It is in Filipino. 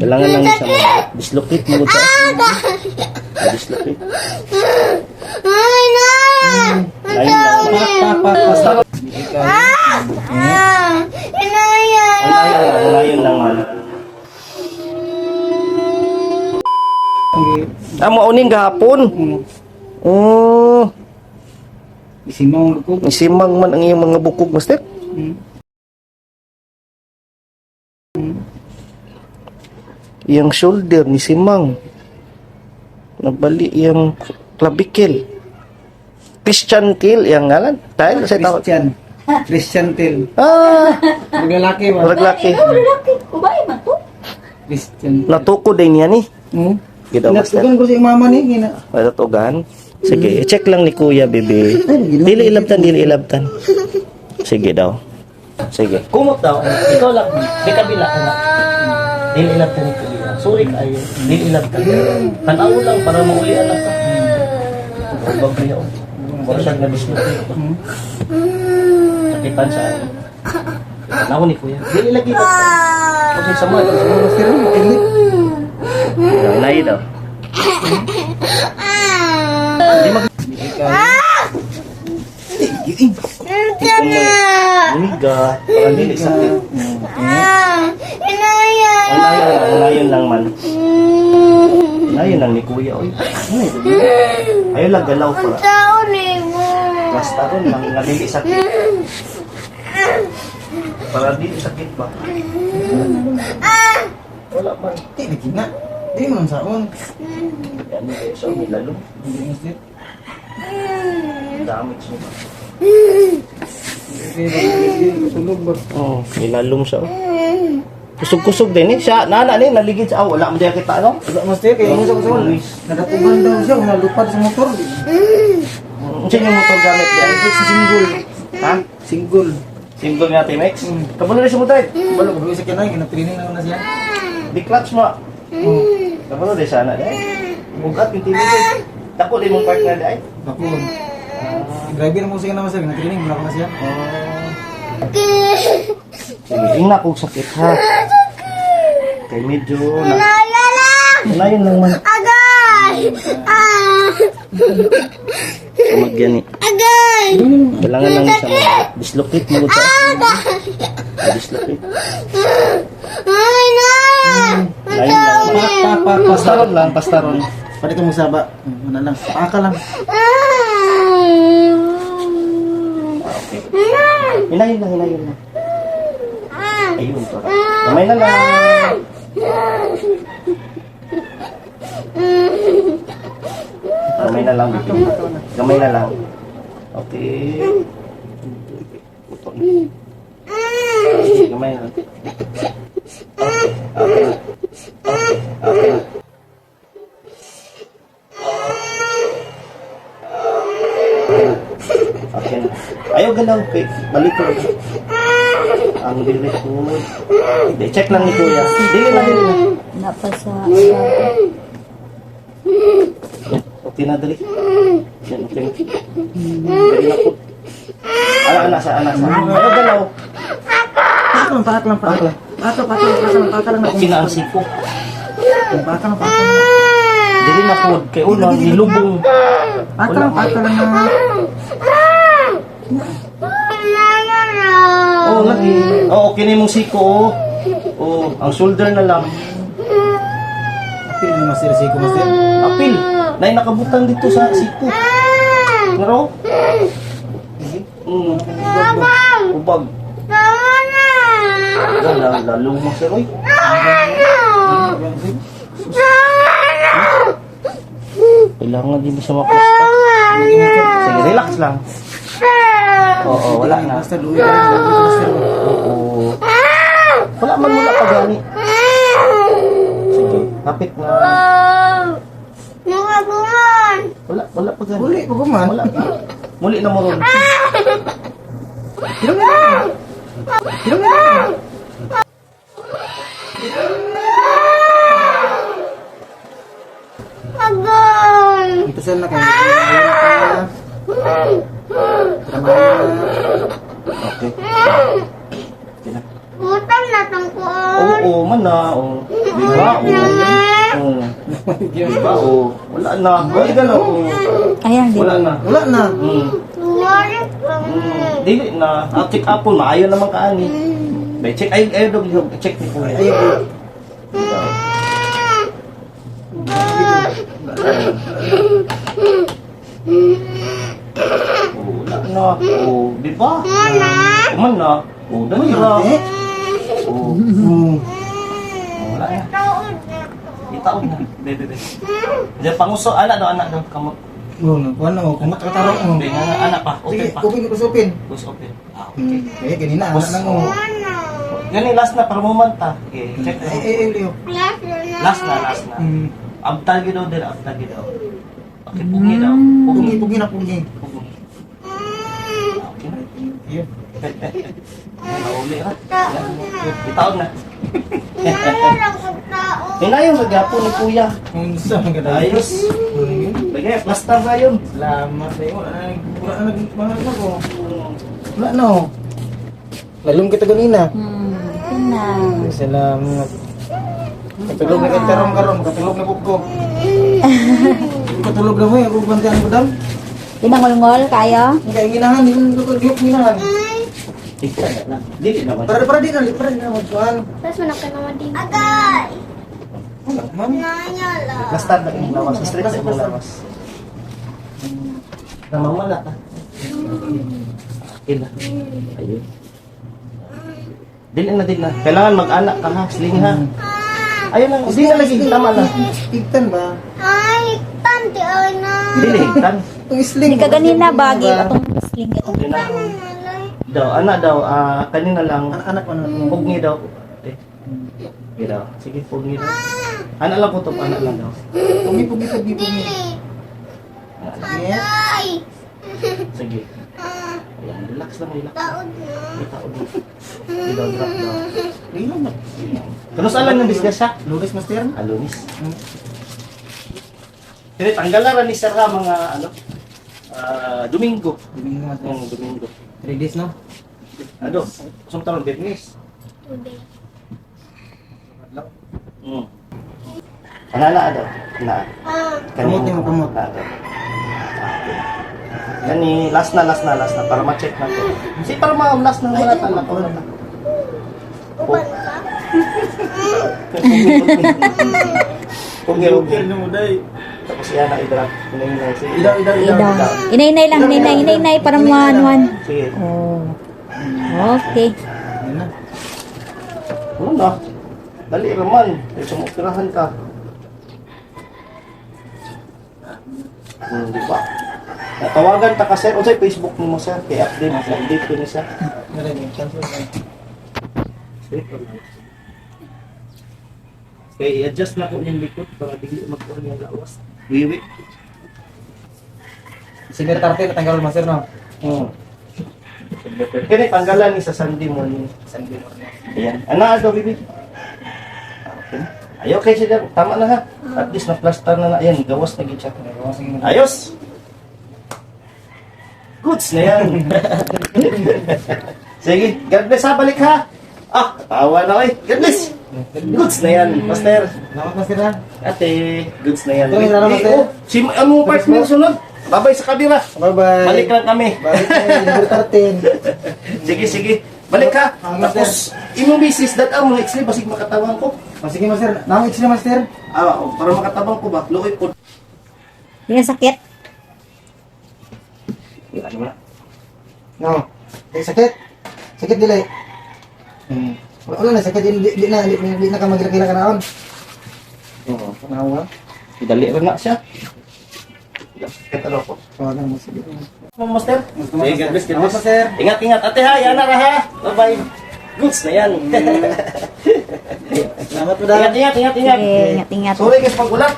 Kailangan lang siya mag-dislocate mo siya. Dislocate. Lain lang. Lain lang man. Mo uning gahapon. Oh. Isimang man ang iyong mga bukog, master. Yang shoulder ni Simang nabali yang clavicle. Christian Till yang ngalan dahil sa tawag Christian Till. Maglalaki ba? Maglaki. Babae man to. Christian. Natuko din yan eh. Gito master. Natugan ko si mama ni gina. Natutugan. Sige, check lang ni Kuya, bebe. Dili ilabtan. Sige daw. Sige. Kumot daw. Ikaw lang. Di kabila ka na. Dili ilabtan ni Kuya. Sorry kayo. Dili ilabtan. Tanaw lang para maulian lang ka. Huwag niya. Para siyang nabisnutin ko. Sakitan sa akin. Tanaw ni Kuya. Dili lagi ilabtan. Kasi sama. Lain daw. Hindi Umiga. Parang dili sakit. Layon lang man. Layon lang ni Kuya. Oy. Ayaw lang galaw para. Basta ron lang. Dili sakit. Para dili sakit ba? Wala man. Di gina. Di man saon. Yan kayo sa umilalong. Damage niya. Tulog ba? Oo, nilalong siya. Kusog-kusog din eh. Siya, nana ni, naligid siya. Wala mo diya kita, ano? Wala mas kaya mo sa kusuan. Nadapugan daw siya, nalupad sa motor. Saan yung motor gamit diya? Sa single. Ha? Single. Single nga, T-Max? Kabulo rin sa motor eh. Wala ko sa kinay, gina-training na siya. Di clutch mo. Kabulo rin sana diya. Bugat yung T-Max eh. Tako din mong partner diya eh. Bakun. Driver mo siya naman siya, gina-training mo na siya. Sige, ingna kong sakit ha. Kay medyo na... Layon lang man. Magyan eh. Kailangan lang siya mag-dislocate mo siya. Dislocate. Layon lang. Pastaron. Pwede ka magsaba. Ano lang, paka lang. Hinayin lang. Ayun to. Kamay na lang. Kamay na lang. Okay. Kamay na lang. Okay. Okay na. Ayaw galaw. Balik ko. Ang dilit ko. Check lang ni Kuya. Dili na. Napasa. Okay na, dali. Yan, okay. Dali na po. Anasa. Ayaw galaw. Paak lang. Paka lang. Okay na ang siko. Paka lang. Dili na po. Kaya una, nilubong. Paka lang na. Oo, lagi. Oo, okay na yung siko. Oo, ang shoulder na lang. Apil ni Master Siko, Master. Apil. Nay nakabutang dito sa siko. Pero? Ubag. Lalong mo si Roy. Kailangan din sa mapasta. Sige, relax lang. Oo, wala na. Master, luwi ka lang. Oo. Wala man mula pa gani. Sige, kapit na. Wala pa gani. Uli, pagkuman. Wala pa. Muli na mo ron. Hirang na. Ito saan na kayo. Okay. Utang na tang ko. Oo, man na. Oo. Di ba? Oo. Di ba? Oo. Wala na. Wala na. Oo. Ayan, di Wala na. Wala na. Dili na. Check upon. Maayo naman kaani. Bay, check. Ay, dog. Check ni Kuya. Ayaw. Wala na. Oo. Di ba? Kuman na. Oo. Dali na. Oo. Wala na. Itaon na. Bebe, bebe. Diyan panguso. Anak daw. Kamot. Ano, kumot ka tarong mo. Hindi nga, anak pa. Sige, Open pa. open ko sa open. Push open. Ah, okay. Eh, ganina, anak lang mo. Yan yung last na, para mumanta. Okay, check na. Leo. Last na. Abtagi daw din, abtagi daw. Okay, pugi daw. Pugi, pugi na, pugi. Pugi. Okay na. Ayun. Nauli ka. Itaon na. Hinayon, nagyapo ni Kuya. Unsa ang ganda. Ayos. Lagay, plaster na yun. Salamat eh. Wala na nagmahal na ko. Wala na oh. Lalong kita ganina. Tingnan. Salamat. Katulog na kita karon, katulog na ko. Katulog na mo, ako bantayan ko daw. Pinangulngol kayo? Ang kainginahan, hindi ko ginahan. Dili naman. Para di na, para di na magkuhan. Tapos manakay naman din. Agay! Wala man. Nanyala. Plaster na yung lawas. Straight sa yung lawas. Namamala ka. Okay na. Ayun. Dili na. Kailangan mag-anak ka ha. Sling ha. Ayun lang. Hindi na lagi. Tama na. Higtan ba? Ay, tanti ay na. Dili. Tan. Itong sling. Hindi ka ganina bagi atong sling itong Okay na. Daw. Anak daw. Kanina lang. Anak mo na. Pugni daw. Okay daw. Sige, pugni daw. Anak lang po to. Anak lang daw. Pugi. Anak lang. Ay! Sige. Ayan. Relax lang. Taod na. Itaon mo. Hindi daw drop daw. Hindi lang ba? Kanusa lang ng disgas siya? Lunes master? Alunis. Pero tanggalan ra ni Sir ha, mga Domingo. Domingo. 3 days no? Ano? Sung taron Vietnamese. Today. Ana daw. Na. Kamot niyo, kamot. Na daw. Kani last na para ma-check na to. Si para ma-last na wala tala ko na. Uban ka? Kung mo day. tapos yan na i-drop. Inainay. Sige. Idaw. Inay lang, inay para manuan. Sige. Oh. Okay. Yan na. Ano na? Dali raman. Ay sumupirahan ka. Di ba? Tawagan ta ka sir. O sa Facebook mo sir. Kaya update ko niya siya. Cancel na. Kaya i-adjust na ko yung likod para dili magkuhan yung lawas. Wiwi. Sige, tarte natanggal mo master no? Kaya tanggalan ni sa Sunday morning. Ayan. Ano daw, bibi? Okay. Ayaw kayo siya. Tama na ha. At least na-plaster na. Ayan, gawas na gitsa. Ayos! Goods na yan. Sige, God bless ha. Balik ha. Tawa na kayo. God bless. Goods na yan, Master. Salamat master ha. Ate, goods na yan. Okay, salamat, Master. Si ano partner sunod? Babay sa kabila. Bye-bye. Balik lang kami. Balik na, libre tartin. Sige. Balik ha. Tapos, imong bisis, dadaan mo na x-ray, basig makatabang ko. Sige master, nakakit sila master. Para makatabang ko ba? Luoy po. Hindi na sakit. Ano na? No. Sakit. Sakit dili. Wala na sakit di na ka magkira-kira ka naon. Oo. Nawa. Idali rin na siya. Sakit ano po. Tawagan mo sige. Master? Sige, God bless. Salamat master. Ingat. Ate ha, yan na ha. Bye-bye. Goods na yan. Salamat po daw. Ingat. Sige, ingat-ingat. Sorry guys, pag ulat.